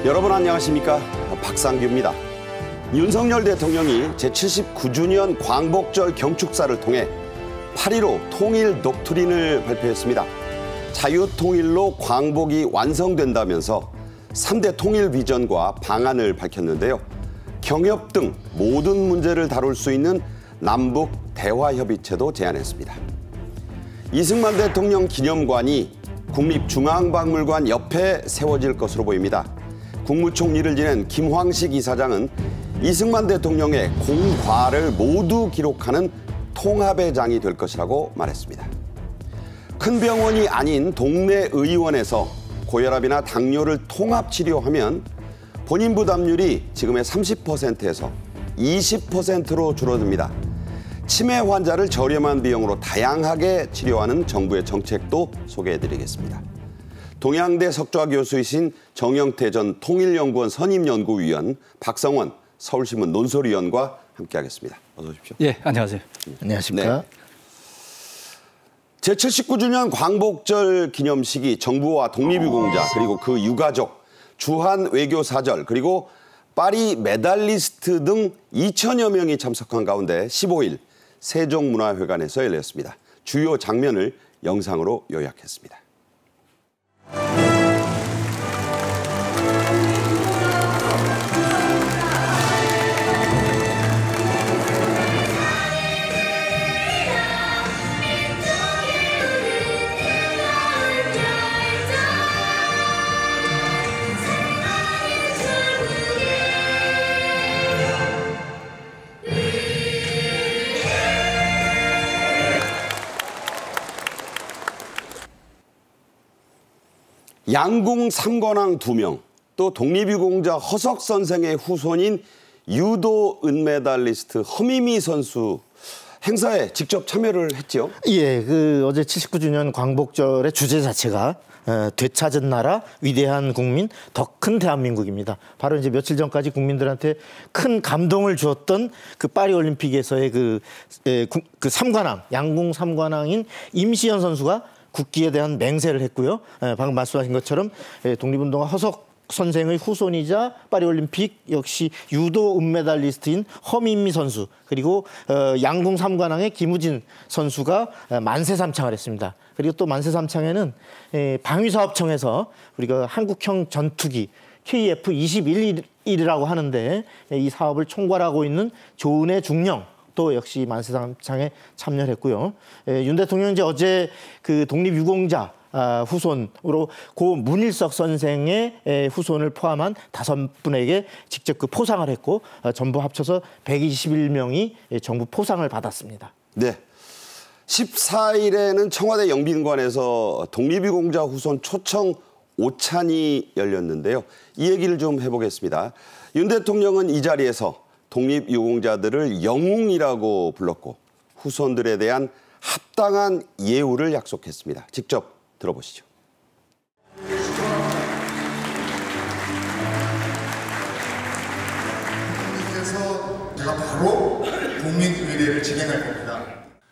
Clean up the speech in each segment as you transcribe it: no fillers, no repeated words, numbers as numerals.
여러분 안녕하십니까? 박상규입니다. 윤석열 대통령이 제79주년 광복절 경축사를 통해 8.15 통일 독트린을 발표했습니다. 자유통일로 광복이 완성된다면서 3대 통일 비전과 방안을 밝혔는데요. 경협 등 모든 문제를 다룰 수 있는 남북 대화협의체도 제안했습니다. 이승만 대통령 기념관이 국립중앙박물관 옆에 세워질 것으로 보입니다. 국무총리를 지낸 김황식 이사장은 이승만 대통령의 공과를 모두 기록하는 통합의 장이 될 것이라고 말했습니다. 큰 병원이 아닌 동네 의원에서 고혈압이나 당뇨를 통합 치료하면 본인 부담률이 지금의 30%에서 20%로 줄어듭니다. 치매 환자를 저렴한 비용으로 다양하게 치료하는 정부의 정책도 소개해드리겠습니다. 동양대 석좌 교수이신 정영태 전 통일연구원 선임연구위원, 박성원 서울신문 논설위원과 함께하겠습니다. 어서 오십시오. 예, 안녕하세요. 안녕하십니까. 네. 제79주년 광복절 기념식이 정부와 독립유공자 그리고 그 유가족, 주한 외교사절 그리고 파리 메달리스트 등 2천여 명이 참석한 가운데 15일 세종문화회관에서 열렸습니다. 주요 장면을 영상으로 요약했습니다. 양궁 3관왕 2명, 또 독립유공자 허석 선생의 후손인 유도 은메달리스트 허미미 선수 행사에 직접 참여를 했죠. 예, 어제 79주년 광복절의 주제 자체가 되찾은 나라, 위대한 국민, 더 큰 대한민국입니다. 바로 이제 며칠 전까지 국민들한테 큰 감동을 주었던 그 파리올림픽에서의 그 3관왕, 양궁 3관왕인 임시현 선수가 국기에 대한 맹세를 했고요. 방금 말씀하신 것처럼 독립운동가 허석 선생의 후손이자 파리올림픽 역시 유도 은메달리스트인 허민미 선수, 그리고 양궁 3관왕의 김우진 선수가 만세삼창을 했습니다. 그리고 또 만세삼창에는 방위사업청에서 우리가 한국형 전투기 KF-21이라고 하는데 이 사업을 총괄하고 있는 조은혜 중령 또 역시 만세삼창에 참여를 했고요. 윤 대통령이 어제 그 독립유공자 후손으로 고 문일석 선생의 후손을 포함한 5분에게 직접 그 포상을 했고 전부 합쳐서 121명이 정부 포상을 받았습니다. 네. 14일에는 청와대 영빈관에서 독립유공자 후손 초청 오찬이 열렸는데요. 이 얘기를 좀 해보겠습니다. 윤 대통령은 이 자리에서 독립유공자들을 영웅이라고 불렀고 후손들에 대한 합당한 예우를 약속했습니다. 직접 들어보시죠. 국민께서 제가 바로 국민의례를 진행할 겁니다.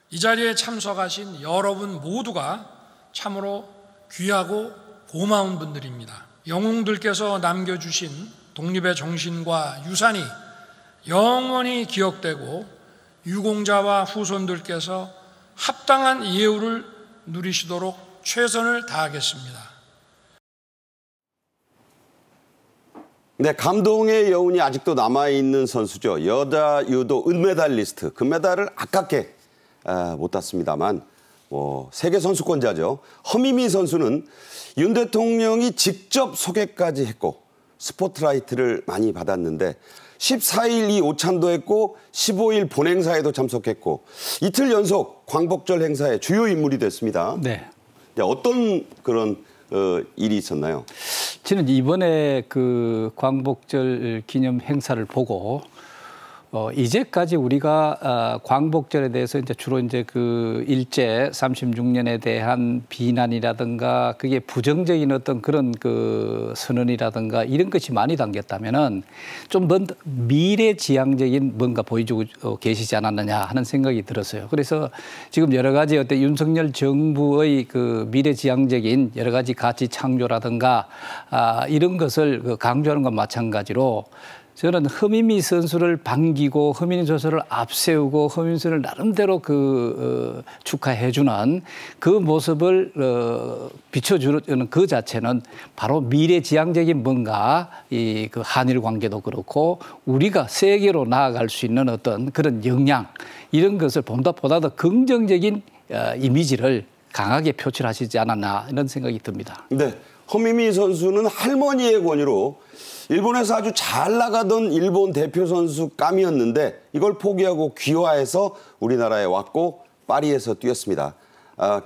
이 자리에 참석하신 여러분 모두가 참으로 귀하고 고마운 분들입니다. 영웅들께서 남겨주신 독립의 정신과 유산이 영원히 기억되고 유공자와 후손들께서 합당한 예우를 누리시도록 최선을 다하겠습니다. 네, 감동의 여운이 아직도 남아있는 선수죠. 여자 유도 은메달리스트. 금메달을 아깝게 못 땄습니다만 세계 선수권자죠. 허미미 선수는 윤 대통령이 직접 소개까지 했고 스포트라이트를 많이 받았는데 14일 이 오찬도 했고 15일 본행사에도 참석했고 이틀 연속 광복절 행사의 주요 인물이 됐습니다. 네. 어떤 그런 일이 있었나요? 저는 이번에 그 광복절 기념 행사를 보고 이제까지 우리가 광복절에 대해서 이제 주로 이제 그 일제 36년에 대한 비난이라든가 그게 부정적인 어떤 그런 그 선언이라든가 이런 것이 많이 담겼다면은 좀 미래지향적인 뭔가 보여주고 계시지 않았느냐 하는 생각이 들었어요. 그래서 지금 여러 가지 어떤 윤석열 정부의 그 미래지향적인 여러 가지 가치 창조라든가 이런 것을 강조하는 것 마찬가지로 저는 허민미 선수를 반기고 허민미 선수를 앞세우고 허민미 선수를 나름대로 축하해주는 그 모습을 비춰주는 그 자체는 바로 미래지향적인 뭔가 그 한일 관계도 그렇고 우리가 세계로 나아갈 수 있는 어떤 그런 역량 이런 것을 보다 더 긍정적인 이미지를 강하게 표출하시지 않았나 이런 생각이 듭니다. 네, 허민미 선수는 할머니의 권유로 일본에서 아주 잘 나가던 일본 대표 선수 감이었는데 이걸 포기하고 귀화해서 우리나라에 왔고 파리에서 뛰었습니다.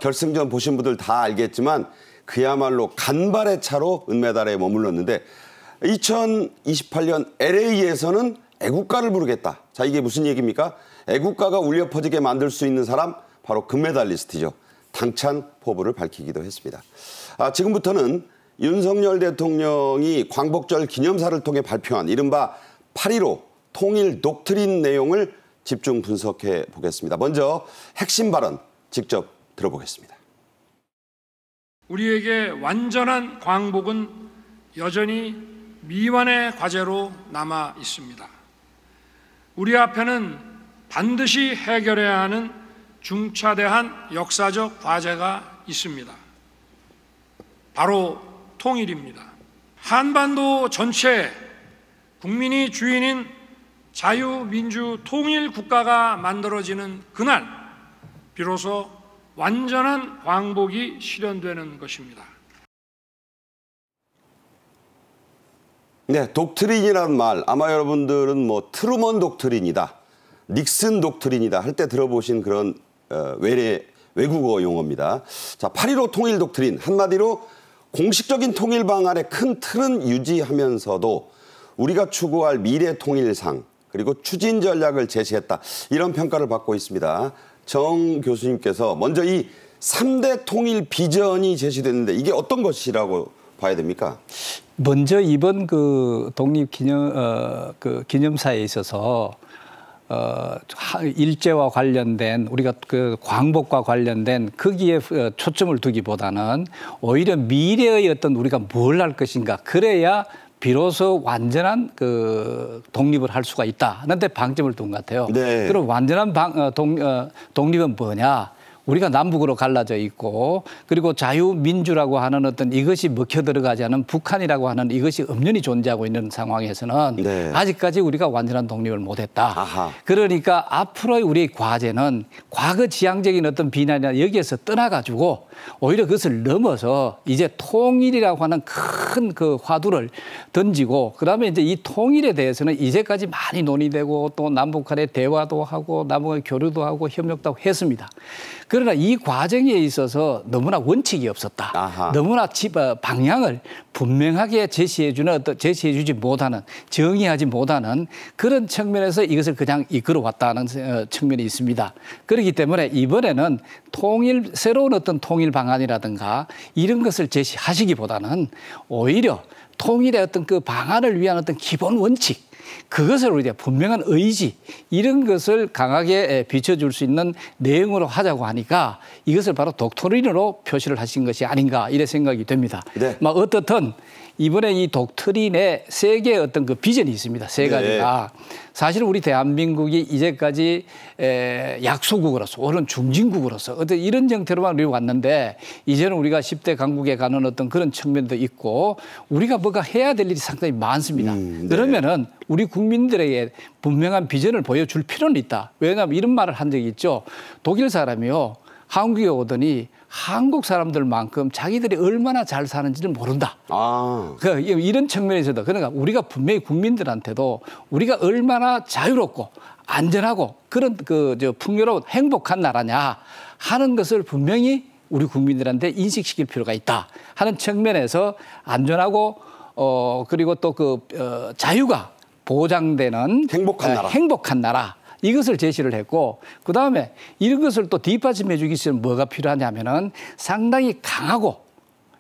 결승전 보신 분들 다 알겠지만 그야말로 간발의 차로 은메달에 머물렀는데 2028년 LA에서는 애국가를 부르겠다. 자, 이게 무슨 얘기입니까? 애국가가 울려 퍼지게 만들 수 있는 사람 바로 금메달리스트죠. 당찬 포부를 밝히기도 했습니다. 지금부터는 윤석열 대통령이 광복절 기념사를 통해 발표한 이른바 8.15 통일 독트린 내용을 집중 분석해 보겠습니다. 먼저 핵심 발언 직접 들어보겠습니다. 우리에게 완전한 광복은 여전히 미완의 과제로 남아 있습니다. 우리 앞에는 반드시 해결해야 하는 중차대한 역사적 과제가 있습니다. 바로 통일입니다. 한반도 전체 국민이 주인인 자유민주 통일 국가가 만들어지는 그날 비로소 완전한 광복이 실현되는 것입니다. 네, 독트린이라는 말 아마 여러분들은 뭐 트루먼 독트린이다, 닉슨 독트린이다 할 때 들어보신 그런 외국어 용어입니다. 자, 8.15 통일 독트린 한마디로 공식적인 통일 방안의 큰 틀은 유지하면서도 우리가 추구할 미래 통일상 그리고 추진 전략을 제시했다. 이런 평가를 받고 있습니다. 정 교수님께서 먼저 이 3대 통일 비전이 제시됐는데 이게 어떤 것이라고 봐야 됩니까? 먼저 이번 그 기념사에 있어서 일제와 관련된 우리가 그 광복과 관련된 거기에 초점을 두기보다는 오히려 미래의 어떤 우리가 뭘 할 것인가 그래야 비로소 완전한 그 독립을 할 수가 있다 하는데 방점을 둔 것 같아요. 네. 그럼 완전한 독립은 뭐냐? 우리가 남북으로 갈라져 있고 그리고 자유민주라고 하는 어떤 이것이 먹혀 들어가지 않은 북한이라고 하는 이것이 엄연히 존재하고 있는 상황에서는 네. 아직까지 우리가 완전한 독립을 못했다. 아하. 그러니까 앞으로의 우리의 과제는 과거 지향적인 어떤 비난이나 여기에서 떠나가지고 오히려 그것을 넘어서 이제 통일이라고 하는 큰 그 화두를 던지고 그다음에 이제 이 통일에 대해서는 이제까지 많이 논의되고 또 남북 간의 대화도 하고 남북의 교류도 하고 협력도 하고 했습니다. 그러나 이 과정에 있어서 너무나 원칙이 없었다. 아하. 너무나 방향을 분명하게 제시해주지 못하는 정의하지 못하는 그런 측면에서 이것을 그냥 이끌어왔다는 측면이 있습니다. 그렇기 때문에 이번에는 새로운 어떤 통일 방안이라든가 이런 것을 제시하시기보다는 오히려 통일의 어떤 그 방안을 위한 어떤 기본 원칙 그것을 우리가 분명한 의지 이런 것을 강하게 비춰줄 수 있는 내용으로 하자고 하니까 이것을 바로 독트린으로 표시를 하신 것이 아닌가 이래 생각이 됩니다. 네. 어떻든 이번에 이 독트린에 세 개의 어떤 그 비전이 있습니다. 세 가지가. 네. 사실 우리 대한민국이 이제까지 약소국으로서 오른 중진국으로서 어떤 이런 형태로만 우리 왔는데 이제는 우리가 10대 강국에 가는 어떤 그런 측면도 있고 우리가 뭐가 해야 될 일이 상당히 많습니다. 네. 그러면은 우리 국민들에게 분명한 비전을 보여줄 필요는 있다. 왜냐하면 이런 말을 한 적이 있죠. 독일 사람이요. 한국에 오더니 한국 사람들만큼 자기들이 얼마나 잘 사는지를 모른다. 이런 측면에서도 그러니까 우리가 분명히 국민들한테도 우리가 얼마나 자유롭고 안전하고 그런 풍요로운 행복한 나라냐 하는 것을 분명히 우리 국민들한테 인식시킬 필요가 있다 하는 측면에서 안전하고 그리고 또 자유가 보장되는 행복한 나라. 이것을 제시를 했고 그다음에 이런 것을 또 뒷받침해 주기 위해서 뭐가 필요하냐면은 상당히 강하고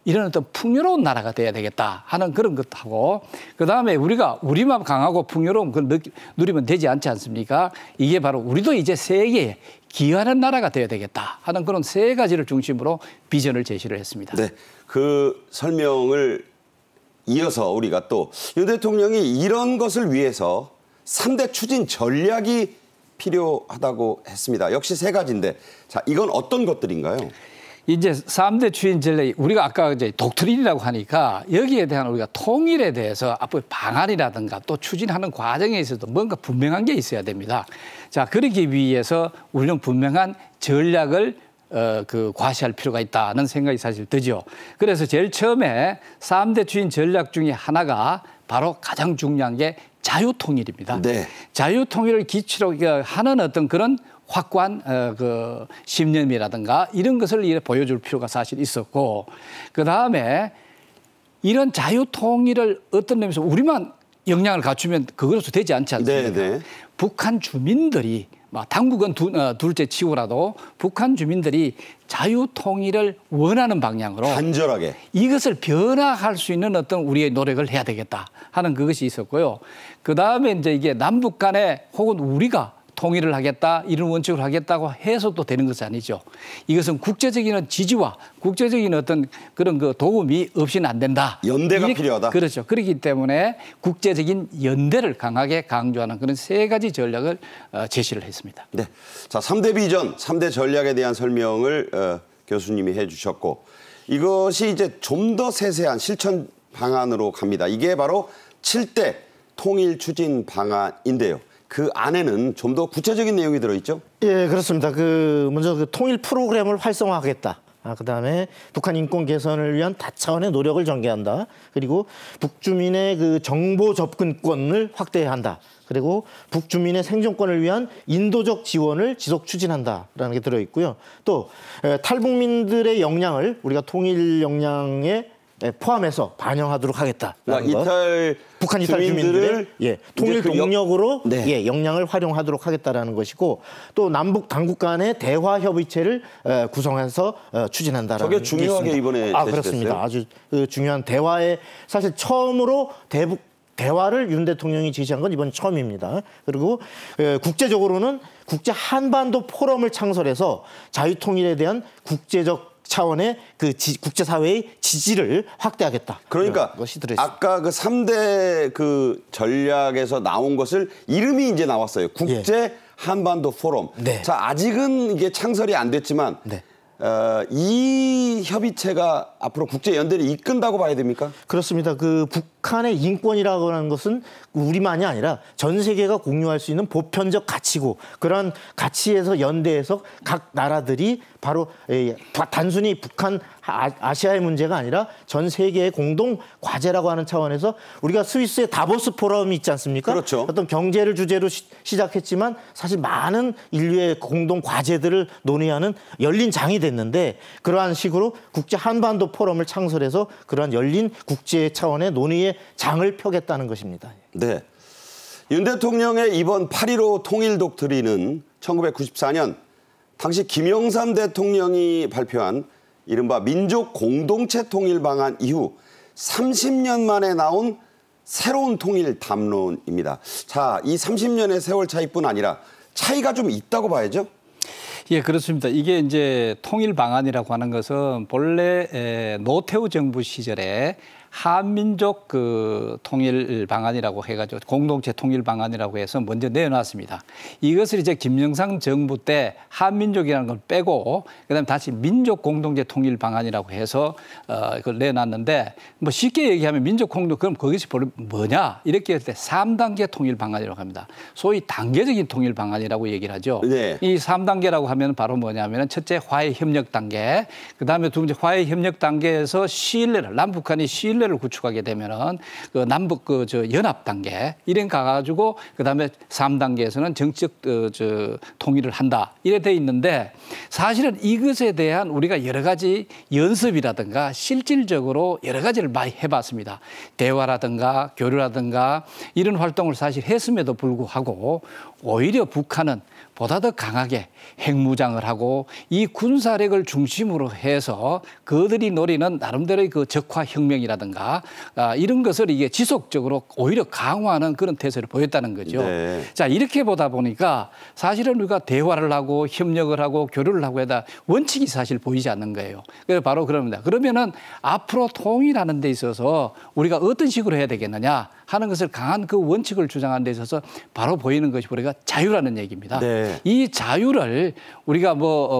이런 어떤 풍요로운 나라가 돼야 되겠다 하는 그런 것하고 그다음에 우리만 강하고 풍요로운 걸 누리면 되지 않지 않습니까? 이게 바로 우리도 이제 세계에 기여하는 나라가 돼야 되겠다 하는 그런 세 가지를 중심으로 비전을 제시를 했습니다. 네, 그 설명을 이어서 우리가 또 윤 대통령이 이런 것을 위해서 3대 추진 전략이 필요하다고 했습니다. 역시 세 가지인데 자, 이건 어떤 것들인가요? 이제 3대 추진 전략이 우리가 아까 이제 독트린이라고 하니까 여기에 대한 우리가 통일에 대해서 앞으로 방안이라든가 또 추진하는 과정에 있어도 뭔가 분명한 게 있어야 됩니다. 자, 그러기 위해서 우리는 분명한 전략을 과시할 필요가 있다는 생각이 사실 들죠. 그래서 제일 처음에 3대 추진 전략 중에 하나가 바로 가장 중요한 게 자유통일입니다. 네. 자유통일을 기초로 하는 어떤 그런 확고한 그 신념이라든가 이런 것을 보여줄 필요가 사실 있었고 그다음에 이런 자유통일을 어떤 의미에서 우리만 역량을 갖추면 그것으로 되지 않지 않습니까? 네네. 북한 주민들이 당국은 둘째 치고라도 북한 주민들이 자유통일을 원하는 방향으로 간절하게 이것을 변화할 수 있는 어떤 우리의 노력을 해야 되겠다 하는 그것이 있었고요. 그다음에 이제 이게 남북 간에 혹은 우리가 통일을 하겠다 이런 원칙을 하겠다고 해서도 되는 것이 아니죠. 이것은 국제적인 지지와 국제적인 어떤 그런 그 도움이 없이는 안 된다. 연대가 필요하다. 그렇죠. 그렇기 때문에 국제적인 연대를 강하게 강조하는 그런 세 가지 전략을 제시를 했습니다. 네, 자 3대 비전, 3대 전략에 대한 설명을 교수님이 해주셨고 이것이 이제 좀 더 세세한 실천 방안으로 갑니다. 이게 바로 7대 통일 추진 방안인데요. 그 안에는 좀 더 구체적인 내용이 들어있죠? 예, 그렇습니다. 먼저 그 통일 프로그램을 활성화하겠다. 그다음에 북한 인권 개선을 위한 다차원의 노력을 전개한다. 그리고 북주민의 그 정보 접근권을 확대한다. 그리고 북주민의 생존권을 위한 인도적 지원을 지속 추진한다라는 게 들어있고요. 또 탈북민들의 역량을 우리가 통일 역량에 포함해서 반영하도록 하겠다. 북한 이탈 주민들의 통일 동력으로 역량을 활용하도록 하겠다라는 것이고 또 남북 당국 간의 대화 협의체를 구성해서 추진한다라는 저게 중요하게 이번에 제시됐어요? 그렇습니다. 아주 중요한 대화에 사실 처음으로 대화를 윤 대통령이 제시한 건 이번 처음입니다. 그리고 국제적으로는 국제 한반도 포럼을 창설해서 자유통일에 대한 국제적 차원의 그 국제사회의 지지를 확대하겠다. 그러니까 것이 들어있습니다. 아까 그 3대 그 전략에서 나온 것을 이름이 이제 나왔어요. 국제 한반도 포럼. 네. 자, 아직은 이게 창설이 안 됐지만 이 협의체가 앞으로 국제 연대를 이끈다고 봐야 됩니까? 그렇습니다. 그 북한의 인권이라고 하는 것은 우리만이 아니라 전 세계가 공유할 수 있는 보편적 가치고 그런 가치에서 연대해서 각 나라들이 바로 단순히 북한 아시아의 문제가 아니라 전 세계의 공동 과제라고 하는 차원에서 우리가 스위스의 다보스 포럼이 있지 않습니까? 그렇죠. 어떤 경제를 주제로 시작했지만 사실 많은 인류의 공동 과제들을 논의하는 열린 장이 됐는데 그러한 식으로 국제 한반도 포럼을 창설해서 그러한 열린 국제 차원의 논의의 장을 펴겠다는 것입니다. 네. 윤 대통령의 이번 8.15 통일 독트린은 1994년 당시 김영삼 대통령이 발표한 이른바 민족 공동체 통일 방안 이후 30년 만에 나온 새로운 통일 담론입니다. 자, 이 30년의 세월 차이뿐 아니라 차이가 좀 있다고 봐야죠? 예, 그렇습니다. 이게 이제 통일 방안이라고 하는 것은 본래 노태우 정부 시절에 한민족 그 통일 방안이라고 해가지고 공동체 통일 방안이라고 해서 먼저 내놨습니다. 이것을 이제 김영삼 정부 때 한민족이라는 걸 빼고 그다음에 다시 민족 공동체 통일 방안이라고 해서 그걸 내놨는데 뭐 쉽게 얘기하면 민족 공동 그럼 그것이 뭐냐 이렇게 할 때 3단계 통일 방안이라고 합니다. 소위 단계적인 통일 방안이라고 얘기를 하죠. 네. 이 3단계라고 하면 바로 뭐냐면은 첫째 화해 협력 단계, 그다음에 두 번째 화해 협력 단계에서 신뢰를 남북한이 신뢰를 신뢰를 구축하게 되면은 그 남북 연합 단계 이런 가가지고 그다음에 3단계에서는 정치적 통일을 한다 이래 돼 있는데 사실은 이것에 대한 우리가 여러 가지 연습이라든가 실질적으로 여러 가지를 많이 해봤습니다. 대화라든가 교류라든가 이런 활동을 사실 했음에도 불구하고 오히려 북한은 보다 더 강하게 핵무장을 하고 이 군사력을 중심으로 해서 그들이 노리는 나름대로의 그 적화혁명이라든가 이런 것을 이게 지속적으로 오히려 강화하는 그런 태세를 보였다는 거죠. 네. 자, 이렇게 보다 보니까 사실은 우리가 대화를 하고 협력을 하고 교류를 하고 해다 원칙이 사실 보이지 않는 거예요. 그래서 바로 그럽니다. 그러면은 앞으로 통일하는 데 있어서 우리가 어떤 식으로 해야 되겠느냐 하는 것을 강한 그 원칙을 주장하는 데 있어서 바로 보이는 것이 우리가 자유라는 얘기입니다. 네. 이 자유를 우리가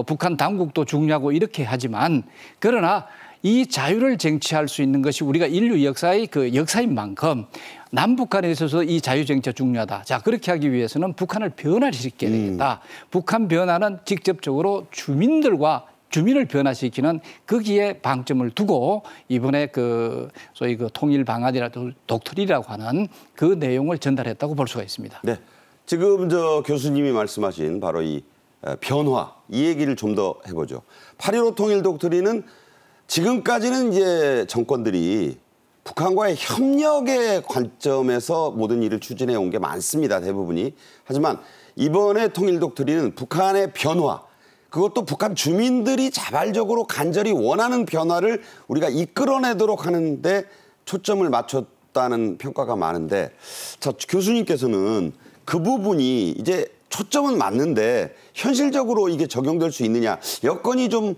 북한 당국도 중요하고 이렇게 하지만 그러나 이 자유를 쟁취할 수 있는 것이 우리가 인류 역사의 그 역사인 만큼 남북한에 있어서 이 자유 쟁취가 중요하다. 자, 그렇게 하기 위해서는 북한을 변화시켜야 되겠다. 북한 변화는 직접적으로 주민을 변화시키는 거기에 방점을 두고 이번에 소위 통일 방안이라도 독트린이라고 하는 그 내용을 전달했다고 볼 수가 있습니다. 네. 지금 교수님이 말씀하신 바로 이 변화, 이 얘기를 좀 더 해보죠. 8.15 통일 독트린은 지금까지는 이제 정권들이 북한과의 협력의 관점에서 모든 일을 추진해 온 게 많습니다. 대부분이. 하지만 이번에 통일 독트린은 북한의 변화, 그것도 북한 주민들이 자발적으로 간절히 원하는 변화를 우리가 이끌어내도록 하는데 초점을 맞췄다는 평가가 많은데, 자, 교수님께서는 그 부분이 이제 초점은 맞는데 현실적으로 이게 적용될 수 있느냐, 여건이 좀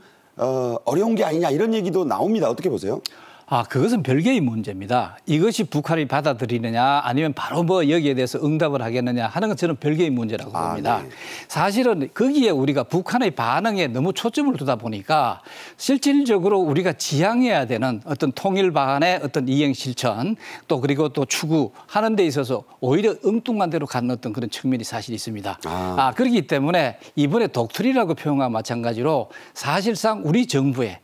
어려운 게 아니냐 이런 얘기도 나옵니다. 어떻게 보세요? 그것은 별개의 문제입니다. 이것이 북한이 받아들이느냐 아니면 바로 여기에 대해서 응답을 하겠느냐 하는 건 저는 별개의 문제라고 봅니다. 네. 사실은 거기에 우리가 북한의 반응에 너무 초점을 두다 보니까 실질적으로 우리가 지향해야 되는 어떤 통일 방안의 어떤 이행 실천 또 그리고 또 추구하는 데 있어서 오히려 엉뚱한 대로 가는 어떤 그런 측면이 사실 있습니다. 그렇기 때문에 이번에 독트린이라고 표현과 마찬가지로 사실상 우리 정부의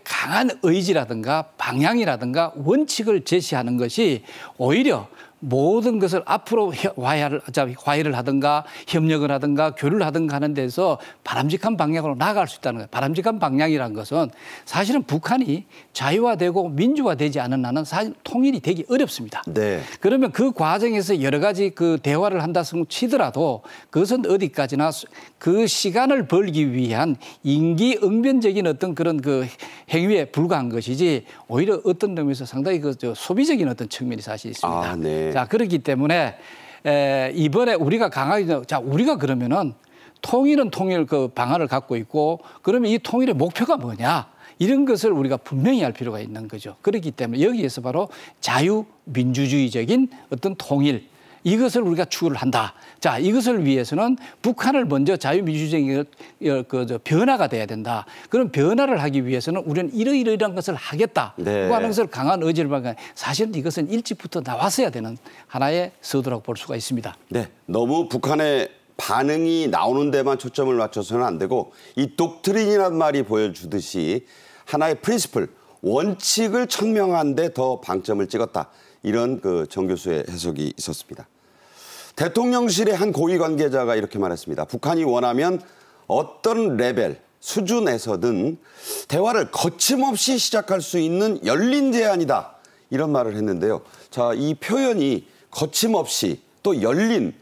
강한 의지라든가 방향이라든가 원칙을 제시하는 것이 오히려 모든 것을 앞으로 화해를 하든가 협력을 하든가 교류를 하든가 하는 데서 바람직한 방향으로 나아갈 수 있다는 거예요. 바람직한 방향이라는 것은 사실은 북한이 자유화되고 민주화되지 않은 한은 사실 통일이 되기 어렵습니다. 네. 그러면 그 과정에서 여러 가지 그 대화를 한다 치더라도 그것은 어디까지나 그 시간을 벌기 위한 임기응변적인 어떤 그런 그 행위에 불과한 것이지 오히려 어떤 점에서 상당히 소비적인 어떤 측면이 사실 있습니다. 네. 자, 그렇기 때문에 이번에 우리가 강하게 우리가 그러면은 통일은 통일 그 방안을 갖고 있고 그러면 이 통일의 목표가 뭐냐? 이런 것을 우리가 분명히 할 필요가 있는 거죠. 그렇기 때문에 여기에서 바로 자유민주주의적인 어떤 통일 이것을 우리가 추구를 한다. 자, 이것을 위해서는 북한을 먼저 자유민주주의적인 변화가 돼야 된다. 그런 변화를 하기 위해서는 우리는 이러이러한 것을 하겠다. 네. 하는 것을 강한 의지를 발견. 사실은 이것은 일찍부터 나왔어야 되는 하나의 서두라고 볼 수가 있습니다. 네, 너무 북한의 반응이 나오는 데만 초점을 맞춰서는 안 되고 이 독트린이라는 말이 보여주듯이 하나의 프린시플, 원칙을 천명한 데 더 방점을 찍었다. 이런 정 교수의 해석이 있었습니다. 대통령실의 한 고위 관계자가 이렇게 말했습니다. 북한이 원하면 어떤 레벨, 수준에서든 대화를 거침없이 시작할 수 있는 열린 제안이다. 이런 말을 했는데요. 자, 이 표현이 거침없이 또 열린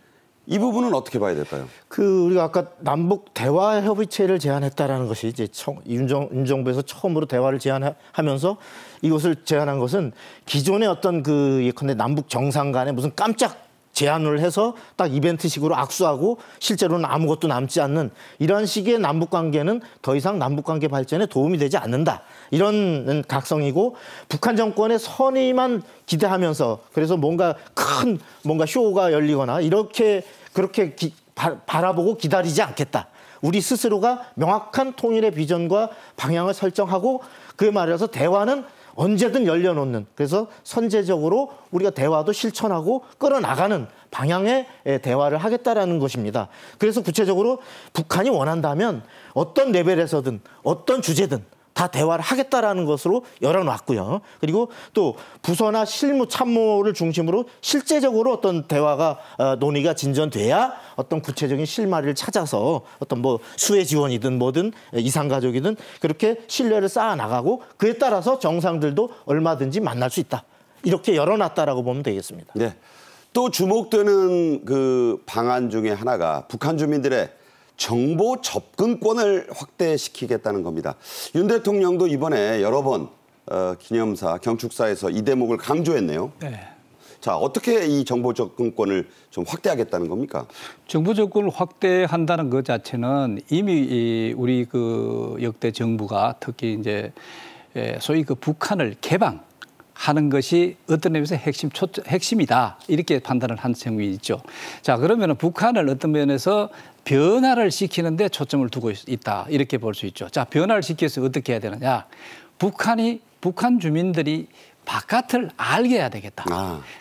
이 부분은 어떻게 봐야 될까요? 우리가 아까 남북 대화 협의체를 제안했다라는 것이 이제 윤 정부에서 처음으로 대화를 제안하면서 이것을 제안한 것은 기존의 어떤 예컨대 남북 정상 간에 무슨 깜짝 제안을 해서 딱 이벤트식으로 악수하고 실제로는 아무것도 남지 않는 이런 식의 남북 관계는 더 이상 남북 관계 발전에 도움이 되지 않는다. 이런 각성이고 북한 정권의 선의만 기대하면서 그래서 뭔가 큰 쇼가 열리거나 그렇게 바라보고 기다리지 않겠다. 우리 스스로가 명확한 통일의 비전과 방향을 설정하고 그에 말해서 대화는 언제든 열려놓는 그래서 선제적으로 우리가 대화도 실천하고 끌어나가는 방향의 대화를 하겠다라는 것입니다. 그래서 구체적으로 북한이 원한다면 어떤 레벨에서든 어떤 주제든 다 대화를 하겠다라는 것으로 열어놨고요. 그리고 또 부서나 실무 참모를 중심으로 실제적으로 어떤 대화가 논의가 진전돼야 어떤 구체적인 실마리를 찾아서 어떤 뭐 수혜 지원이든 뭐든 이산가족이든 그렇게 신뢰를 쌓아 나가고 그에 따라서 정상들도 얼마든지 만날 수 있다. 이렇게 열어놨다라고 보면 되겠습니다. 네. 또 주목되는 그 방안 중에 하나가 북한 주민들의 정보 접근권을 확대시키겠다는 겁니다. 윤 대통령도 이번에 여러 번 기념사, 경축사에서 이 대목을 강조했네요. 네. 자, 어떻게 이 정보 접근권을 좀 확대하겠다는 겁니까? 정보 접근을 확대한다는 것 자체는 이미 우리 그 역대 정부가 특히 이제 소위 그 북한을 개방하는 것이 어떤 의미에서 핵심이다. 이렇게 판단을 한 측면이 있죠. 자, 그러면 북한을 어떤 면에서 변화를 시키는데 초점을 두고 있다. 이렇게 볼 수 있죠. 자, 변화를 시켜서 어떻게 해야 되느냐. 북한 주민들이 바깥을 알게 해야 되겠다.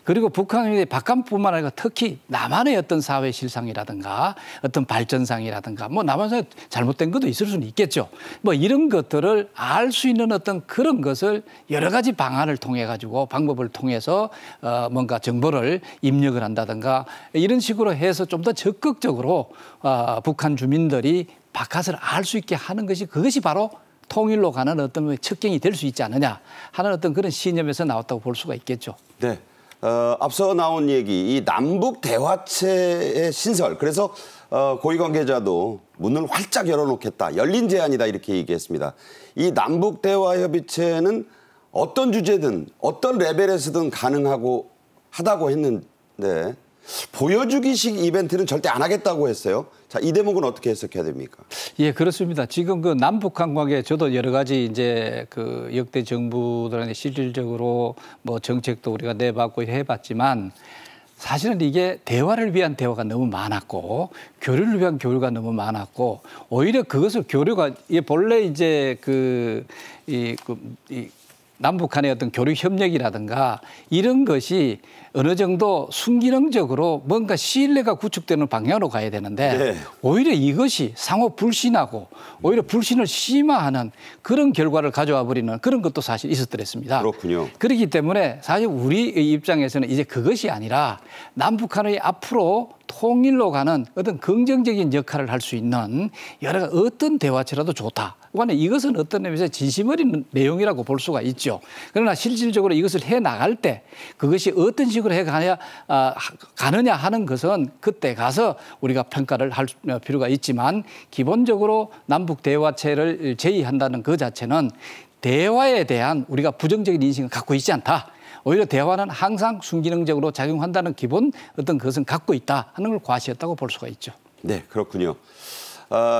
그리고 북한이 바깥뿐만 아니라 특히 남한의 어떤 사회 실상이라든가 어떤 발전상이라든가 뭐 남한에서 잘못된 것도 있을 수는 있겠죠. 뭐 이런 것들을 알 수 있는 어떤 그런 것을 여러 가지 방안을 통해 가지고 방법을 통해서 뭔가 정보를 입력을 한다든가 이런 식으로 해서 좀 더 적극적으로 북한 주민들이 바깥을 알 수 있게 하는 것이 그것이 바로 통일로 가는 어떤 척경이 될 수 있지 않느냐 하는 어떤 그런 신념에서 나왔다고 볼 수가 있겠죠. 네. 앞서 나온 얘기, 이 남북 대화체의 신설. 그래서 고위 관계자도 문을 활짝 열어놓겠다. 열린 제안이다 이렇게 얘기했습니다. 이 남북 대화 협의체는 어떤 주제든 어떤 레벨에서든 가능하고 하다고 했는데 보여주기식 이벤트는 절대 안 하겠다고 했어요. 자, 이 대목은 어떻게 해석해야 됩니까? 예, 그렇습니다. 지금 그 남북한 관계 저도 여러 가지 이제 그 역대 정부들한테 실질적으로 뭐 정책도 우리가 내봤고 해봤지만 사실은 이게 대화를 위한 대화가 너무 많았고 교류를 위한 교류가 너무 많았고 오히려 그것을 교류가 본래 이제 남북한의 어떤 교류 협력이라든가 이런 것이 어느 정도 순기능적으로 뭔가 신뢰가 구축되는 방향으로 가야 되는데 네. 오히려 이것이 상호 불신하고 오히려 불신을 심화하는 그런 결과를 가져와 버리는 그런 것도 사실 있었더랬습니다. 그렇군요. 그렇기 때문에 사실 우리 입장에서는 이제 그것이 아니라 남북한의 앞으로 통일로 가는 어떤 긍정적인 역할을 할 수 있는 여러 어떤 대화체라도 좋다. 이것은 어떤 의미에서 진심 어린 내용이라고 볼 수가 있죠. 그러나 실질적으로 이것을 해 나갈 때 그것이 어떤 식으로 해 가느냐 하는 것은 그때 가서 우리가 평가를 할 필요가 있지만 기본적으로 남북 대화체를 제의한다는 그 자체는 대화에 대한 우리가 부정적인 인식을 갖고 있지 않다. 오히려 대화는 항상 순기능적으로 작용한다는 기본 어떤 것은 갖고 있다 하는 걸 과시했다고 볼 수가 있죠. 네, 그렇군요.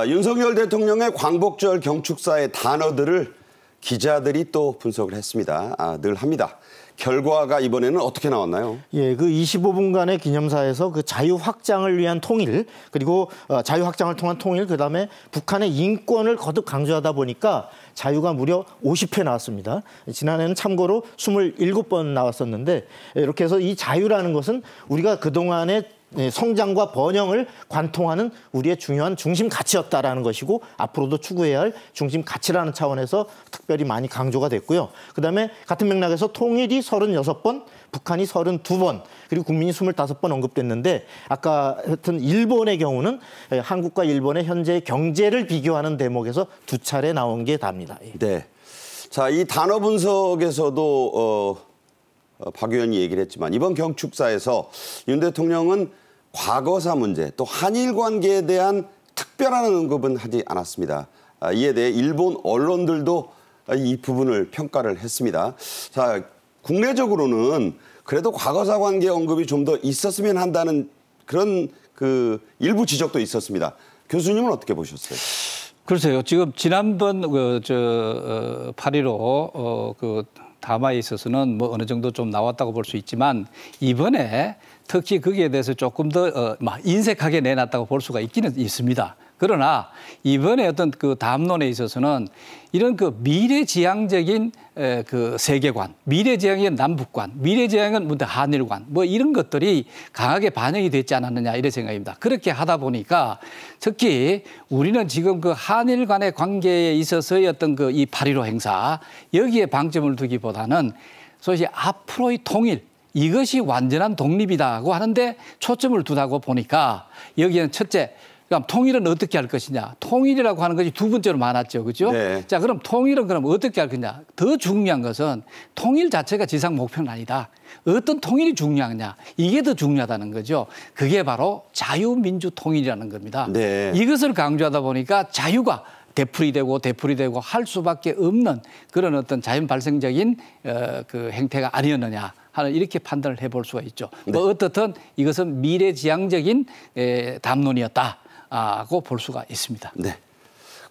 윤석열 대통령의 광복절 경축사의 단어들을 기자들이 또 분석을 했습니다. 늘 합니다. 결과가 이번에는 어떻게 나왔나요? 예, 그 25분간의 기념사에서 그 자유 확장을 위한 통일 그리고 자유 확장을 통한 통일 그다음에 북한의 인권을 거듭 강조하다 보니까 자유가 무려 50회 나왔습니다. 지난해는 참고로 27번 나왔었는데 이렇게 해서 이 자유라는 것은 우리가 그동안의 성장과 번영을 관통하는 우리의 중요한 중심 가치였다라는 것이고 앞으로도 추구해야 할 중심 가치라는 차원에서 특별히 많이 강조가 됐고요. 그다음에 같은 맥락에서 통일이 36번, 북한이 32번, 그리고 국민이 25번 언급됐는데 아까 했던 일본의 경우는 한국과 일본의 현재 경제를 비교하는 대목에서 2차례 나온 게 답니다. 네. 자, 이 단어 분석에서도 박 의원이 얘기를 했지만 이번 경축사에서 윤 대통령은 과거사 문제 또 한일 관계에 대한 특별한 언급은 하지 않았습니다. 이에 대해 일본 언론들도 이 부분을 평가를 했습니다. 자, 국내적으로는 그래도 과거사 관계 언급이 좀 더 있었으면 한다는 그런 일부 지적도 있었습니다. 교수님은 어떻게 보셨어요? 글쎄요. 지금 지난번 8.15 담화에 있어서는 뭐 어느 정도 좀 나왔다고 볼 수 있지만 이번에 특히 거기에 대해서 조금 더 인색하게 내놨다고 볼 수가 있기는 있습니다. 그러나 이번에 어떤 그 담론에 있어서는 이런 그 미래지향적인 그 세계관, 미래지향적인 남북관, 미래지향은 한일관 뭐 이런 것들이 강하게 반영이 됐지 않았느냐 이런 생각입니다. 그렇게 하다 보니까 특히 우리는 지금 그 한일 간의 관계에 있어서의 어떤 그 이 8.15 행사 여기에 방점을 두기보다는 소위 앞으로의 통일 이것이 완전한 독립이다고 하는데 초점을 두다고 보니까 여기에는 첫째 그럼 통일은 어떻게 할 것이냐. 통일이라고 하는 것이 두 번째로 많았죠. 그렇죠? 네. 자, 그럼 통일은 그럼 어떻게 할 거냐. 더 중요한 것은 통일 자체가 지상 목표는 아니다. 어떤 통일이 중요하냐. 이게 더 중요하다는 거죠. 그게 바로 자유민주 통일이라는 겁니다. 네. 이것을 강조하다 보니까 자유가 되풀이되고 할 수밖에 없는 그런 어떤 자연 발생적인 그 행태가 아니었느냐 하는 이렇게 판단을 해볼 수가 있죠. 네. 뭐 어떻든 이것은 미래지향적인 담론이었다고 볼 수가 있습니다. 네.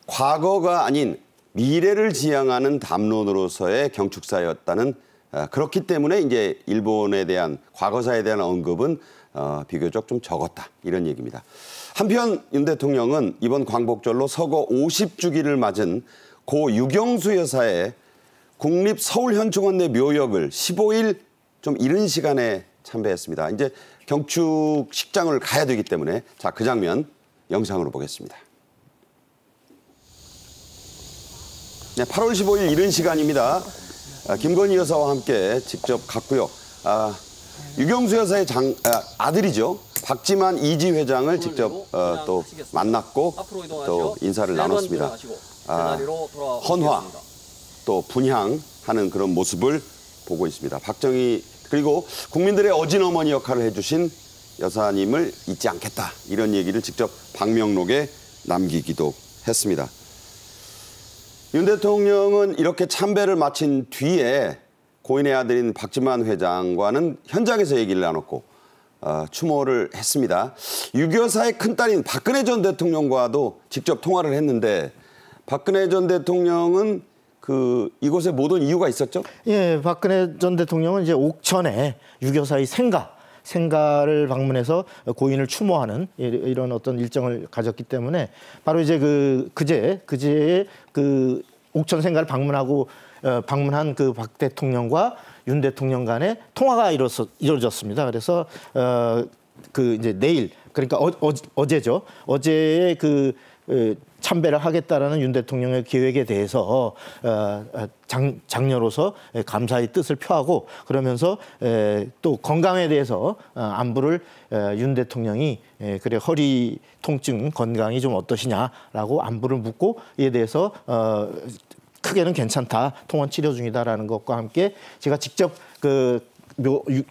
과거가 아닌 미래를 지향하는 담론으로서의 경축사였다는 그렇기 때문에 이제 일본에 대한 과거사에 대한 언급은 비교적 좀 적었다 이런 얘기입니다. 한편 윤 대통령은 이번 광복절로 서거 50주기를 맞은 고 유경수 여사의 국립서울현충원 내 묘역을 15일 좀 이른 시간에 참배했습니다. 이제 경축식장을 가야 되기 때문에 자, 그 장면 영상으로 보겠습니다. 네, 8월 15일 이른 시간입니다. 김건희 여사와 함께 직접 갔고요. 유경수 여사의 아들이죠. 박지만 이지 회장을 직접 또 만났고 또 인사를 나눴습니다. 헌화 또 분향하는 그런 모습을 보고 있습니다. 박정희 그리고 국민들의 어진어머니 역할을 해주신 여사님을 잊지 않겠다 이런 얘기를 직접 방명록에 남기기도 했습니다. 윤 대통령은 이렇게 참배를 마친 뒤에 고인의 아들인 박지만 회장과는 현장에서 얘기를 나눴고 추모를 했습니다. 유 여사의 큰딸인 박근혜 전 대통령과도 직접 통화를 했는데 박근혜 전 대통령은 이곳에 못 온 이유가 있었죠? 예, 박근혜 전 대통령은 이제 옥천에 유 여사의 생가를 방문해서 고인을 추모하는 이런 어떤 일정을 가졌기 때문에 바로 이제 그제에 옥천 생가를 방문한 그 박 대통령과 윤 대통령 간의 통화가 이루어졌습니다. 그래서 이제 내일 그러니까 어제죠. 어제의 참배를 하겠다라는 윤 대통령의 계획에 대해서 장녀로서 감사의 뜻을 표하고 그러면서 또 건강에 대해서 안부를 윤 대통령이 그래 허리 통증 건강이 좀 어떠시냐라고 안부를 묻고 이에 대해서 크게는 괜찮다, 통원 치료 중이다라는 것과 함께 제가 직접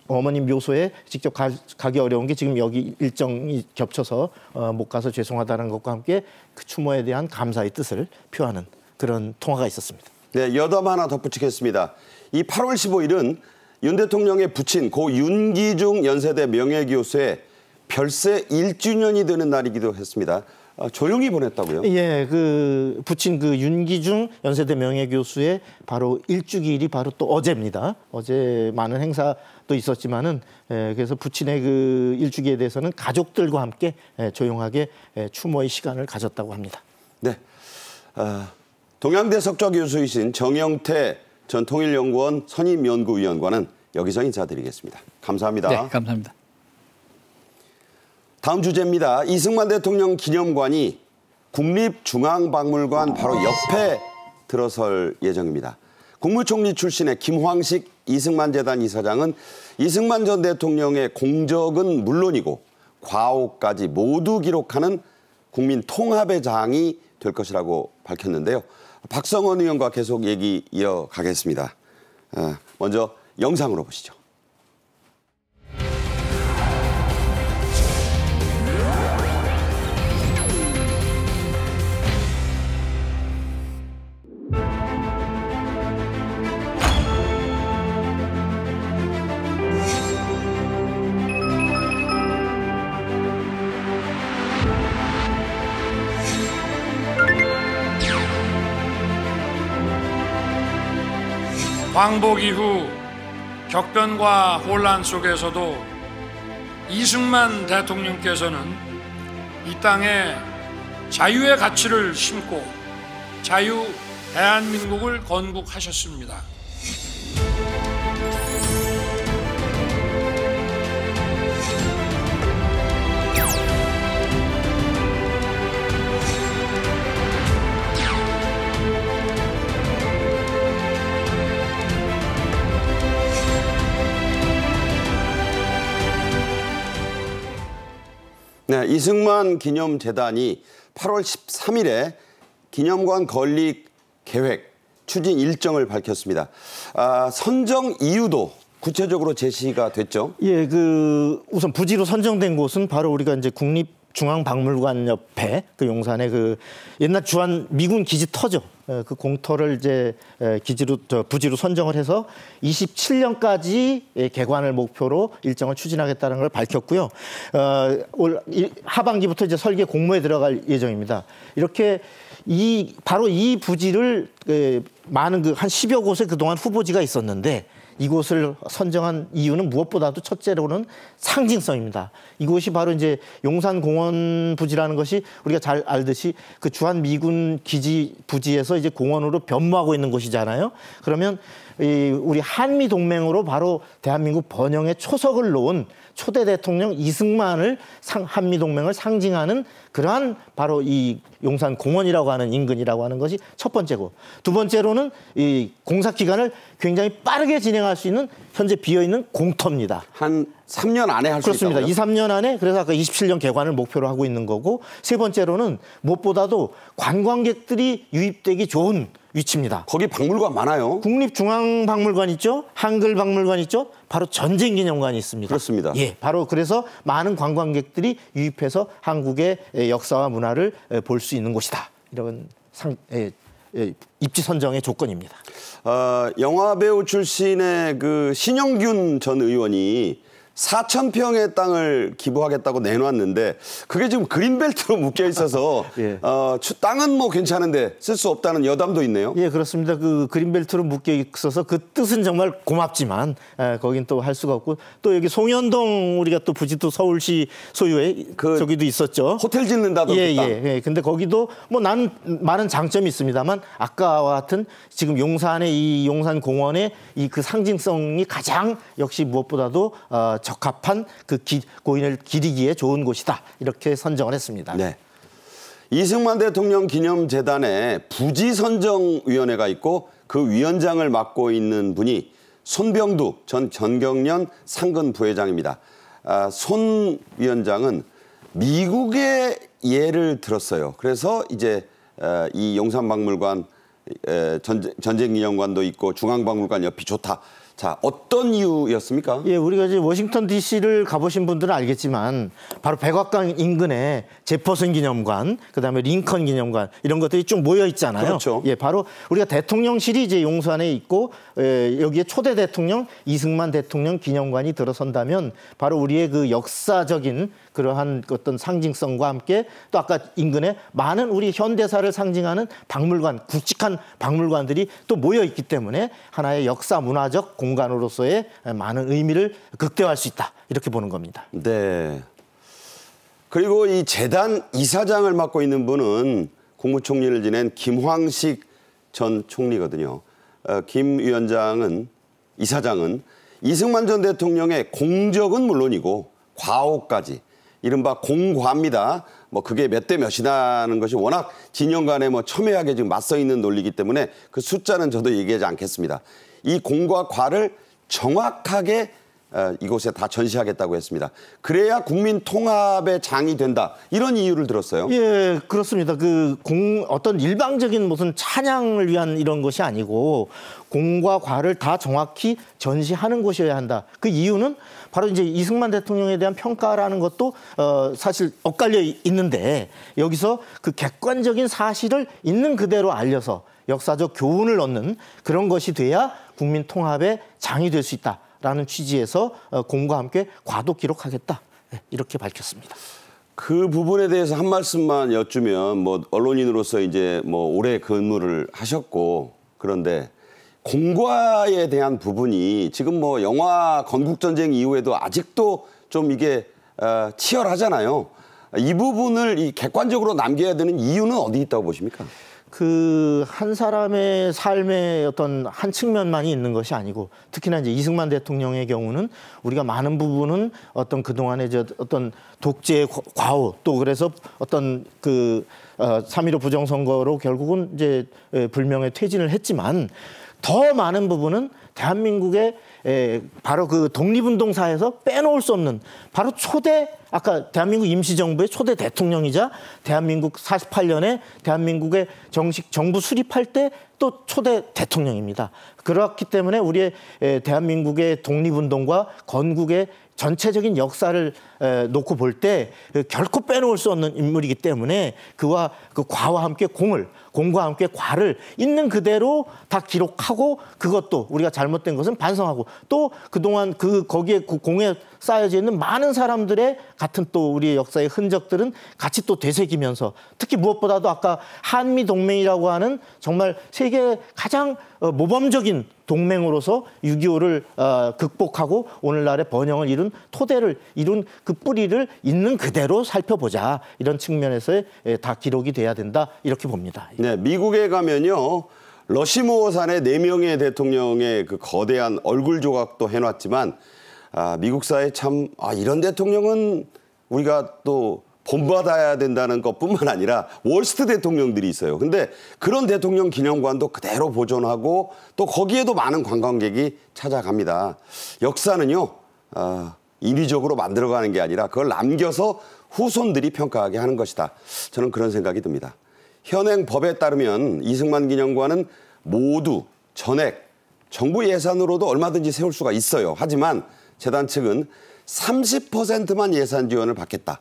어머님 묘소에 직접 가기 어려운 게 지금 여기 일정이 겹쳐서 못 가서 죄송하다는 것과 함께 그 추모에 대한 감사의 뜻을 표하는 그런 통화가 있었습니다. 네, 여담 하나 덧붙이겠습니다. 이 8월 15일은 윤 대통령의 부친 고 윤기중 연세대 명예교수의 별세 1주년이 되는 날이기도 했습니다. 조용히 보냈다고요? 예, 부친 윤기중 연세대 명예교수의 바로 일주기일이 바로 또 어제입니다. 어제 많은 행사도 있었지만은 그래서 부친의 일주기에 대해서는 가족들과 함께 조용하게 추모의 시간을 가졌다고 합니다. 네, 동양대 석좌 교수이신 정영태 전 통일연구원 선임연구위원과는 여기서 인사드리겠습니다. 감사합니다. 네, 감사합니다. 다음 주제입니다. 이승만 대통령 기념관이 국립중앙박물관 바로 옆에 들어설 예정입니다. 국무총리 출신의 김황식 이승만재단 이사장은 이승만 전 대통령의 공적은 물론이고 과오까지 모두 기록하는 국민 통합의 장이 될 것이라고 밝혔는데요. 박성원 의원과 계속 얘기 이어가겠습니다. 먼저 영상으로 보시죠. 광복 이후 격변과 혼란 속에서도 이승만 대통령께서는 이 땅에 자유의 가치를 심고 자유 대한민국을 건국하셨습니다. 네, 이승만 기념재단이 8월 13일에 기념관 건립 계획, 추진 일정을 밝혔습니다. 선정 이유도 구체적으로 제시가 됐죠? 예, 우선 부지로 선정된 곳은 바로 우리가 이제 국립중앙박물관 옆에 그 용산에 그 옛날 주한 미군 기지 터죠. 그 공터를 이제 부지로 선정을 해서 27년까지 개관을 목표로 일정을 추진하겠다는 걸 밝혔고요. 올 하반기부터 이제 설계 공모에 들어갈 예정입니다. 이렇게 바로 이 부지를 많은 한 10여 곳에 그동안 후보지가 있었는데 이곳을 선정한 이유는 무엇보다도 첫째로는 상징성입니다. 이곳이 바로 이제 용산공원 부지라는 것이 우리가 잘 알듯이 그 주한 미군 기지 부지에서 이제 공원으로 변모하고 있는 곳이잖아요. 그러면 우리 한미 동맹으로 바로 대한민국 번영의 초석을 놓은 초대 대통령 이승만을 한미 동맹을 상징하는 그러한 바로 이 용산 공원이라고 하는 인근이라고 하는 것이 첫 번째고, 두 번째로는 이 공사 기간을 굉장히 빠르게 진행할 수 있는 현재 비어 있는 공터입니다. 한 3년 안에 할 수 있다고요? 그렇습니다. 2, 3년 안에, 그래서 아까 27년 개관을 목표로 하고 있는 거고, 세 번째로는 무엇보다도 관광객들이 유입되기 좋은 위치입니다. 거기 박물관 많아요. 국립중앙박물관 있죠? 한글박물관 있죠? 바로 전쟁기념관이 있습니다. 그렇습니다. 예, 바로 그래서 많은 관광객들이 유입해서 한국의 역사와 문화를 볼 수 있는 곳이다. 이런 입지 선정의 조건입니다. 영화배우 출신의 그 신영균 전 의원이 4,000평의 땅을 기부하겠다고 내놨는데 그게 지금 그린벨트로 묶여 있어서 예. 땅은 뭐 괜찮은데 쓸 수 없다는 여담도 있네요. 예, 그렇습니다. 그 그린벨트로 묶여 있어서 그 뜻은 정말 고맙지만 거긴 또 할 수가 없고, 또 여기 송현동 우리가 또 부지도 서울시 소유의 저기도 있었죠. 호텔 짓는다던가. 예. 근데 거기도 뭐 나는 많은 장점이 있습니다만 아까와 같은 지금 용산의 이 용산공원의 이 그 상징성이 가장 역시 무엇보다도 적합한 그 고인을 기리기에 좋은 곳이다. 이렇게 선정을 했습니다. 네. 이승만 대통령 기념재단에 부지선정위원회가 있고 그 위원장을 맡고 있는 분이 손병두 전 전경련 상근 부회장입니다. 손 위원장은 미국의 예를 들었어요. 그래서 이제 이 용산박물관, 전쟁기념관도 있고 중앙박물관 옆이 좋다. 자, 어떤 이유였습니까? 예, 우리가 이제 워싱턴 DC를 가보신 분들은 알겠지만 바로 백악관 인근에 제퍼슨 기념관, 그다음에 링컨 기념관 이런 것들이 쭉 모여 있잖아요. 그렇죠. 예, 바로 우리가 대통령실이 이제 용산에 있고 여기에 초대 대통령 이승만 대통령 기념관이 들어선다면 바로 우리의 그 역사적인 그러한 어떤 상징성과 함께 또 아까 인근에 많은 우리 현대사를 상징하는 박물관, 굵직한 박물관들이 또 모여 있기 때문에 하나의 역사 문화적 공간으로서의 많은 의미를 극대화할 수 있다. 이렇게 보는 겁니다. 네. 그리고 이 재단 이사장을 맡고 있는 분은 국무총리를 지낸 김황식 전 총리거든요. 김 위원장은, 이사장은 이승만 전 대통령의 공적은 물론이고 과오까지 이른바 공과입니다. 뭐 그게 몇 대 몇이라는 것이 워낙 진영 간에 뭐 첨예하게 지금 맞서 있는 논리이기 때문에 그 숫자는 저도 얘기하지 않겠습니다. 이 공과 과를 정확하게 이곳에 다 전시하겠다고 했습니다. 그래야 국민 통합의 장이 된다. 이런 이유를 들었어요. 예, 그렇습니다. 어떤 일방적인 무슨 찬양을 위한 이런 것이 아니고 공과 과를 다 정확히 전시하는 곳이어야 한다. 그 이유는 바로 이제 이승만 대통령에 대한 평가라는 것도 사실 엇갈려 있는데 여기서 그 객관적인 사실을 있는 그대로 알려서 역사적 교훈을 얻는 그런 것이 돼야 국민 통합의 장이 될 수 있다라는 취지에서 공과 함께 과도 기록하겠다. 이렇게 밝혔습니다. 그 부분에 대해서 한 말씀만 여쭈면 뭐 언론인으로서 이제 뭐 오래 근무를 하셨고 그런데 공과에 대한 부분이 지금 뭐 영화 건국전쟁 이후에도 아직도 좀 이게 치열하잖아요. 이 부분을 이 객관적으로 남겨야 되는 이유는 어디 있다고 보십니까? 그 한 사람의 삶의 어떤 한 측면만이 있는 것이 아니고 특히나 이제 이승만 대통령의 경우는 우리가 많은 부분은 어떤 그동안의 어떤 독재의 과오 또 그래서 어떤 그 3.15 부정선거로 결국은 이제 불명예 퇴진을 했지만 더 많은 부분은 대한민국의 바로 그 독립운동사에서 빼놓을 수 없는 바로 초대 아까 대한민국 임시정부의 초대 대통령이자 대한민국 48년에 대한민국의 정식 정부 수립할 때 또 초대 대통령입니다. 그렇기 때문에 우리의 대한민국의 독립운동과 건국의 전체적인 역사를 놓고 볼 때 결코 빼놓을 수 없는 인물이기 때문에 그와 그 과와 함께 공과 함께 과를 있는 그대로 다 기록하고 그것도 우리가 잘못된 것은 반성하고 또 그동안 거기에 그 공에 쌓여져 있는 많은 사람들의 같은 또 우리의 역사의 흔적들은 같이 또 되새기면서 특히 무엇보다도 아까 한미 동맹이라고 하는 정말 세계 가장 모범적인 동맹으로서 6.25를 극복하고 오늘날의 번영을 이룬 토대를 이룬 그 뿌리를 있는 그대로 살펴보자. 이런 측면에서 다 기록이 돼야 된다. 이렇게 봅니다. 네, 미국에 가면요. 러시모어 산에 4명의 대통령의 그 거대한 얼굴 조각도 해놨지만 미국사에 참 이런 대통령은 우리가 또 본받아야 된다는 것뿐만 아니라 월스트 대통령들이 있어요. 근데 그런 대통령 기념관도 그대로 보존하고 또 거기에도 많은 관광객이 찾아갑니다. 역사는요. 인위적으로 만들어가는 게 아니라 그걸 남겨서 후손들이 평가하게 하는 것이다. 저는 그런 생각이 듭니다. 현행 법에 따르면 이승만 기념관은 모두 전액 정부 예산으로도 얼마든지 세울 수가 있어요. 하지만 재단 측은 30%만 예산 지원을 받겠다.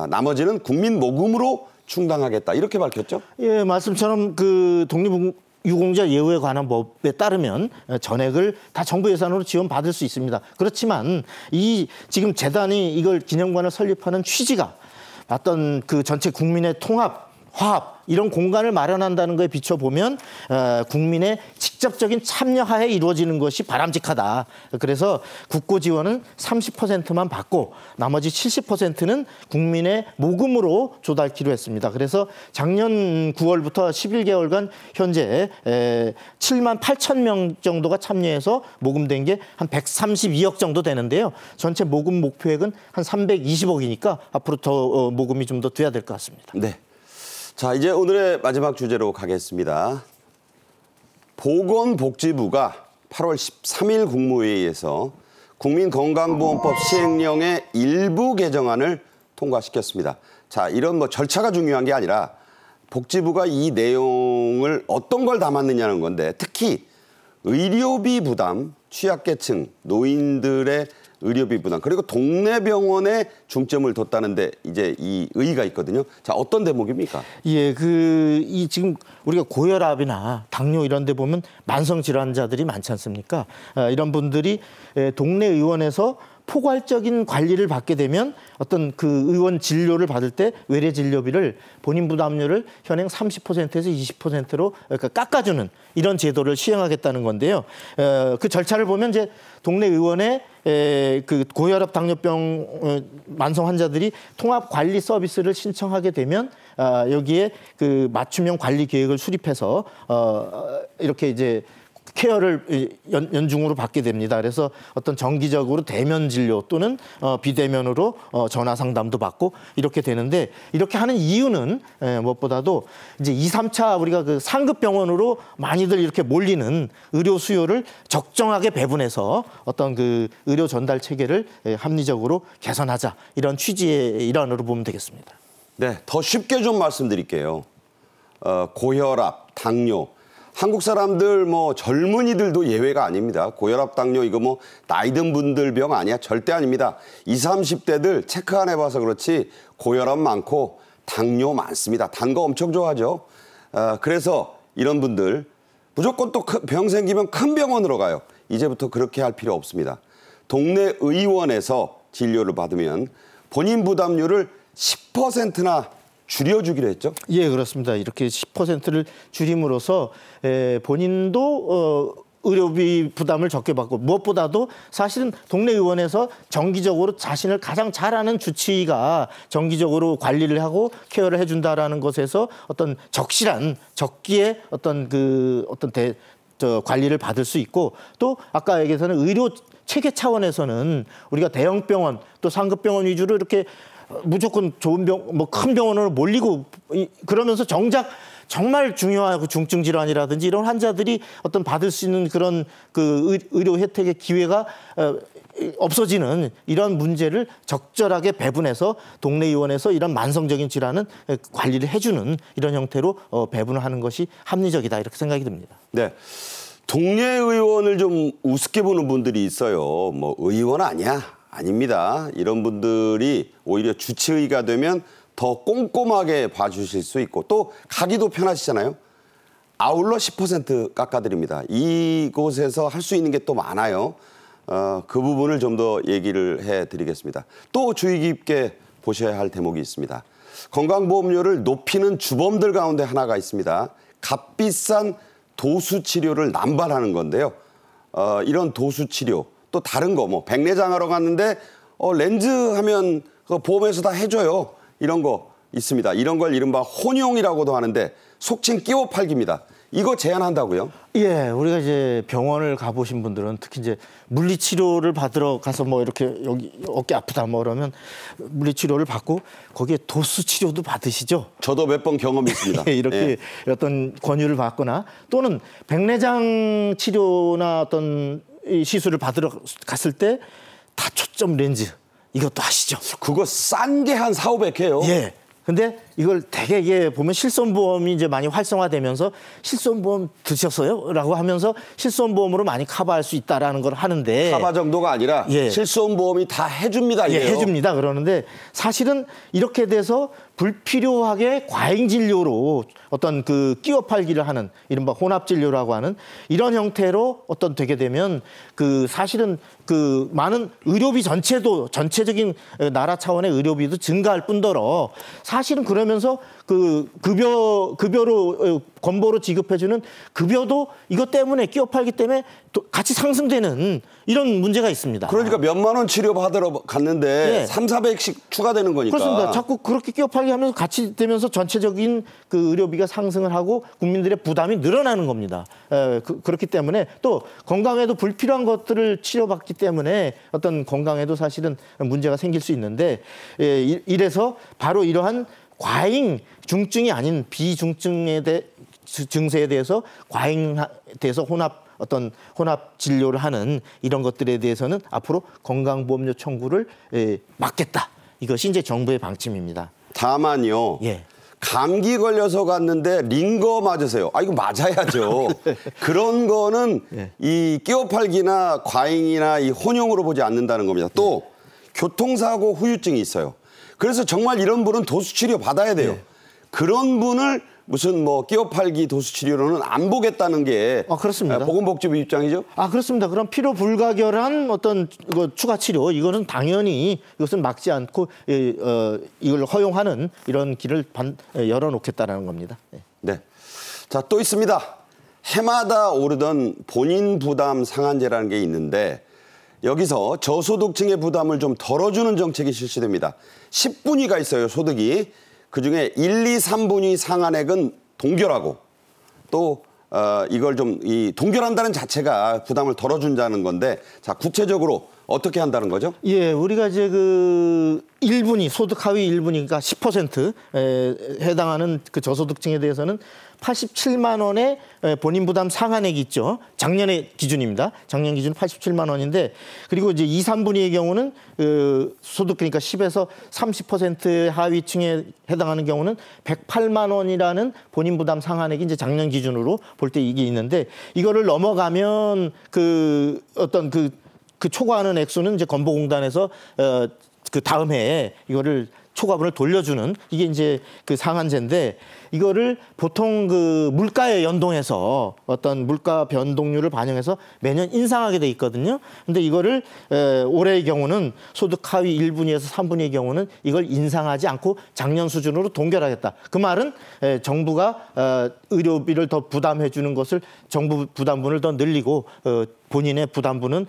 나머지는 국민 모금으로 충당하겠다. 이렇게 밝혔죠? 예, 말씀처럼 그 독립유공자 예우에 관한 법에 따르면 전액을 다 정부 예산으로 지원받을 수 있습니다. 그렇지만 지금 재단이 이걸 기념관을 설립하는 취지가 어떤 그 전체 국민의 통합, 화합 이런 공간을 마련한다는 것에 비춰보면 국민의 직접적인 참여하에 이루어지는 것이 바람직하다. 그래서 국고 지원은 30%만 받고 나머지 70%는 국민의 모금으로 조달키로 했습니다. 그래서 작년 9월부터 11개월간 현재 7만 8천 명 정도가 참여해서 모금된 게 한 132억 정도 되는데요. 전체 모금 목표액은 한 320억이니까 앞으로 더 모금이 좀 더 돼야 될 것 같습니다. 네. 자, 이제 오늘의 마지막 주제로 가겠습니다. 보건복지부가 8월 13일 국무회의에서 국민건강보험법 시행령의 일부 개정안을 통과시켰습니다. 자, 이런 절차가 중요한 게 아니라 복지부가 이 내용을 어떤 걸 담았느냐는 건데 특히 의료비 부담, 취약계층, 노인들의 의료비 부담 그리고 동네 병원에 중점을 뒀다는데 이제 이 의의가 있거든요. 자, 어떤 대목입니까? 예, 지금 우리가 고혈압이나 당뇨 이런 데 보면 만성 질환자들이 많지 않습니까? 이런 분들이 동네 의원에서 포괄적인 관리를 받게 되면 어떤 그 의원 진료를 받을 때 외래 진료비를 본인 부담료를 현행 30%에서 20%로 그러니까 깎아주는 이런 제도를 시행하겠다는 건데요. 그 절차를 보면 이제 동네 의원에 그 고혈압 당뇨병 만성 환자들이 통합 관리 서비스를 신청하게 되면 여기에 그 맞춤형 관리 계획을 수립해서 이렇게 이제 케어를 연중으로 받게 됩니다. 그래서 어떤 정기적으로 대면 진료 또는 비대면으로 전화 상담도 받고 이렇게 되는데 이렇게 하는 이유는 무엇보다도 이제 2, 3차 우리가 그 상급 병원으로 많이들 이렇게 몰리는 의료 수요를 적정하게 배분해서 어떤 그 의료 전달 체계를 합리적으로 개선하자 이런 취지의 일환으로 보면 되겠습니다. 네, 더 쉽게 좀 말씀드릴게요. 고혈압, 당뇨. 한국 사람들 젊은이들도 예외가 아닙니다. 고혈압, 당뇨 이거 나이 든 분들 병 아니야. 절대 아닙니다. 20, 30대들 체크 안 해봐서 그렇지 고혈압 많고 당뇨 많습니다. 단 거 엄청 좋아하죠. 그래서 이런 분들 무조건 또 병 생기면 큰 병원으로 가요. 이제부터 그렇게 할 필요 없습니다. 동네 의원에서 진료를 받으면 본인 부담료를 10%나 줄여주기로 했죠? 예, 그렇습니다. 이렇게 10%를 줄임으로써 본인도 의료비 부담을 적게 받고 무엇보다도 사실은 동네 의원에서 정기적으로 자신을 가장 잘 아는 주치의가 정기적으로 관리를 하고 케어를 해준다라는 것에서 어떤 적실한 적기에 어떤 관리를 받을 수 있고 또 아까 얘기해서는 의료 체계 차원에서는 우리가 대형 병원 또 상급 병원 위주로 이렇게 무조건 좋은 큰 병원으로 몰리고 그러면서 정작 정말 중요하고 중증 질환이라든지 이런 환자들이 어떤 받을 수 있는 그런 그 의료 혜택의 기회가 없어지는 이런 문제를 적절하게 배분해서 동네 의원에서 이런 만성적인 질환은 관리를 해주는 이런 형태로 배분을 하는 것이 합리적이다 이렇게 생각이 듭니다. 네. 동네 의원을 좀 우습게 보는 분들이 있어요. 뭐 의원 아니야? 아닙니다. 이런 분들이 오히려 주치의가 되면 더 꼼꼼하게 봐주실 수 있고 또 가기도 편하시잖아요. 아울러 10% 깎아드립니다. 이곳에서 할 수 있는 게 또 많아요. 그 부분을 좀 더 얘기를 해드리겠습니다. 또 주의 깊게 보셔야 할 대목이 있습니다. 건강보험료를 높이는 주범들 가운데 하나가 있습니다. 값비싼 도수치료를 남발하는 건데요. 이런 도수치료 또 다른 거 뭐 백내장하러 갔는데 렌즈 하면 그 보험에서 다 해줘요. 이런 거 있습니다. 이런 걸 이른바 혼용이라고도 하는데 속칭 끼워 팔기입니다. 이거 제한한다고요? 예, 우리가 이제 병원을 가보신 분들은 특히 이제 물리치료를 받으러 가서 뭐 이렇게 여기 어깨 아프다 뭐 그러면 물리치료를 받고 거기에 도수치료도 받으시죠? 저도 몇 번 경험이 있습니다. 이렇게 예. 어떤 권유를 받거나 또는 백내장 치료나 어떤 시술을 받으러 갔을 때 다초점 렌즈 이것도 아시죠? 그거 싼 게 한 4,500해요. 예. 근데 이걸 되게 보면 실손보험이 이제 많이 활성화되면서 실손보험 드셨어요? 라고 하면서 실손보험으로 많이 커버할 수 있다라는 걸 하는데 커버 정도가 아니라 예. 실손보험이 다 해줍니다. 예, 해줍니다. 그러는데 사실은 이렇게 돼서 불필요하게 과잉 진료로 어떤 그 끼워 팔기를 하는 이른바 혼합 진료라고 하는 이런 형태로 어떤 되게 되면 그 사실은 그 많은 의료비 전체적인 나라 차원의 의료비도 증가할 뿐더러 사실은 그러면서 그 급여로 건보로 지급해주는 급여도 이것 때문에 끼워 팔기 때문에 같이 상승되는 이런 문제가 있습니다. 그러니까 몇만 원 치료 받으러 갔는데 네. 300~400씩 추가되는 거니까. 그렇습니다. 자꾸 그렇게 끼워 팔기 하면서 같이 되면서 전체적인 그 의료비가 상승을 하고 국민들의 부담이 늘어나는 겁니다. 그렇기 때문에 또 건강에도 불필요한 것들을 치료받기 때문에 어떤 건강에도 사실은 문제가 생길 수 있는데 이래서 바로 이러한 과잉 중증이 아닌 비중증에 증세에 대해서 과잉돼서 혼합 진료를 하는 이런 것들에 대해서는 앞으로 건강보험료 청구를 막겠다. 이것이 이제 정부의 방침입니다. 다만요. 예. 감기 걸려서 갔는데 링거 맞으세요. 이거 맞아야죠. 그런 거는 예. 이 끼워팔기나 과잉이나 이 혼용으로 보지 않는다는 겁니다. 또 교통사고 후유증이 있어요. 그래서 정말 이런 분은 도수치료 받아야 돼요. 그런 분을 무슨 뭐 끼워팔기 도수치료로는 안 보겠다는 게 그렇습니다. 보건복지부 입장이죠? 그렇습니다. 그럼 필요 불가결한 어떤 추가 치료 이거는 당연히 이것은 막지 않고 이걸 허용하는 이런 길을 열어놓겠다라는 겁니다. 네. 자, 또 있습니다. 해마다 오르던 본인 부담 상한제라는 게 있는데 여기서 저소득층의 부담을 좀 덜어주는 정책이 실시됩니다. 10분위가 있어요, 소득이. 그중에 1, 2, 3분위 상한액은 동결하고 또 이걸 좀 동결한다는 자체가 부담을 덜어준다는 건데 자 구체적으로 어떻게 한다는 거죠? 예, 우리가 이제 그 1분위 소득 하위 1분위가 10%에 해당하는 그 저소득층에 대해서는 87만 원의 본인 부담 상한액이 있죠. 작년의 기준입니다. 작년 기준 87만 원인데 그리고 이제 2, 3분위의 경우는 소득 그러니까 10에서 30% 하위층에 해당하는 경우는 108만 원이라는 본인 부담 상한액이 이제 작년 기준으로 볼 때 이게 있는데 이거를 넘어가면 그 어떤 그 초과하는 액수는 이제 건보공단에서 그 다음 해에 이거를 초과분을 돌려주는 이게 이제 그 상한제인데 이거를 보통 그 물가에 연동해서 어떤 물가 변동률을 반영해서 매년 인상하게 돼 있거든요. 근데 이거를 올해의 경우는 소득 하위 1분위에서 3분위의 경우는 이걸 인상하지 않고 작년 수준으로 동결하겠다. 그 말은 정부가 의료비를 더 부담해 주는 것을 정부 부담분을 더 늘리고 본인의 부담분은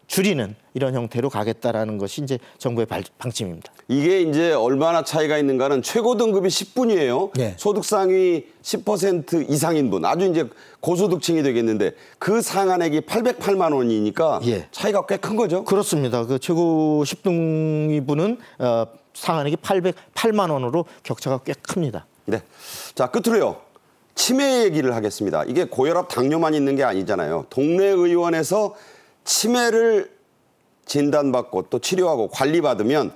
줄이는 이런 형태로 가겠다라는 것이 이제 정부의 방침입니다. 이게 이제 얼마나 차이가 있는가는 최고 등급이 10분이에요. 네. 소득 상위 10% 이상인 분, 아주 이제 고소득층이 되겠는데 그 상한액이 808만 원이니까 예. 차이가 꽤 큰 거죠. 그렇습니다. 그 최고 10등위 분은 상한액이 808만 원으로 격차가 꽤 큽니다. 네. 자, 끝으로요. 치매 얘기를 하겠습니다. 이게 고혈압, 당뇨만 있는 게 아니잖아요. 동네 의원에서 치매를 진단받고 또 치료하고 관리받으면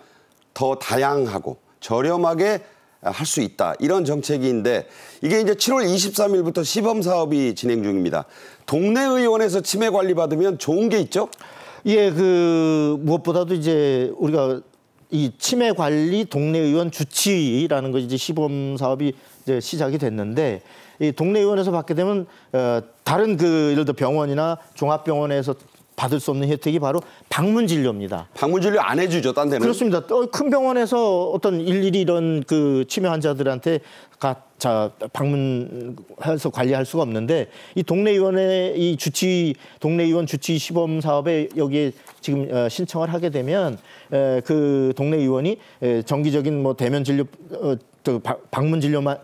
더 다양하고 저렴하게 할 수 있다. 이런 정책인데 이게 이제 7월 23일부터 시범 사업이 진행 중입니다. 동네 의원에서 치매 관리받으면 좋은 게 있죠? 예, 그 무엇보다도 이제 우리가 이 치매 관리 동네 의원 주치의라는 거 이제 시범 사업이 이제 시작이 됐는데 이 동네 의원에서 받게 되면 다른 그 예를 들어 병원이나 종합병원에서 받을 수 없는 혜택이 바로 방문 진료입니다. 방문 진료 안 해주죠, 딴 데는? 그렇습니다. 큰 병원에서 어떤 일일이 이런 그 치매 환자들한테 방문해서 관리할 수가 없는데 이 동네의원의 이 동네의원 주치의 시범 사업에 여기에 지금 신청을 하게 되면 그 동네의원이 정기적인 뭐 대면 진료, 방문 진료만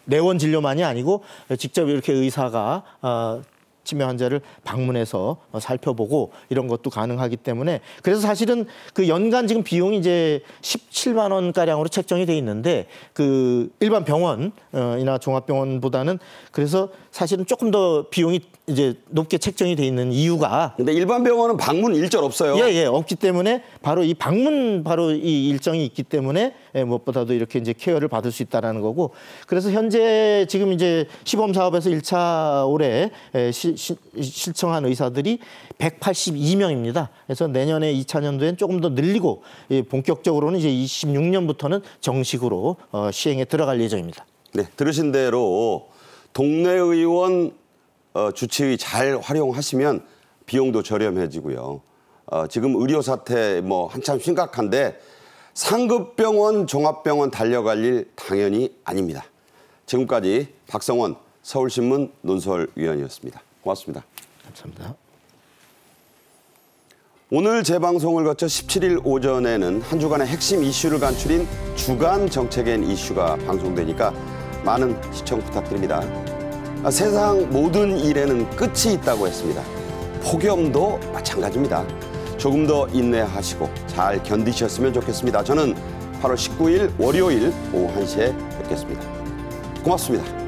내원 진료만이 아니고 직접 이렇게 의사가 치매 환자를 방문해서 살펴보고 이런 것도 가능하기 때문에 그래서 사실은 그 연간 지금 비용이 이제 17만 원 가량으로 책정이 돼 있는데 그 일반 병원이나 종합병원보다는 그래서 사실은 조금 더 비용이 이제 높게 책정이 돼 있는 이유가 근데 일반 병원은 방문 일절 없어요. 예, 없기 때문에 바로 이 방문 바로 이 일정이 있기 때문에 무엇보다도 이렇게 이제 케어를 받을 수 있다라는 거고 그래서 현재 지금 이제 시범 사업에서 1차 올해 신청한 의사들이 182명입니다. 그래서 내년에 2차 년도엔 조금 더 늘리고 본격적으로는 이제 26년부터는 정식으로 시행에 들어갈 예정입니다. 네, 들으신 대로 동네 의원 주치의 잘 활용하시면 비용도 저렴해지고요. 지금 의료 사태 뭐 한참 심각한데 상급병원, 종합병원 달려갈 일 당연히 아닙니다. 지금까지 박성원 서울신문 논설위원이었습니다. 고맙습니다. 감사합니다. 오늘 재방송을 거쳐 17일 오전에는 한 주간의 핵심 이슈를 간추린 주간 정책엔 이슈가 방송되니까 많은 시청 부탁드립니다. 세상 모든 일에는 끝이 있다고 했습니다. 폭염도 마찬가지입니다. 조금 더 인내하시고 잘 견디셨으면 좋겠습니다. 저는 8월 19일 월요일 오후 1시에 뵙겠습니다. 고맙습니다.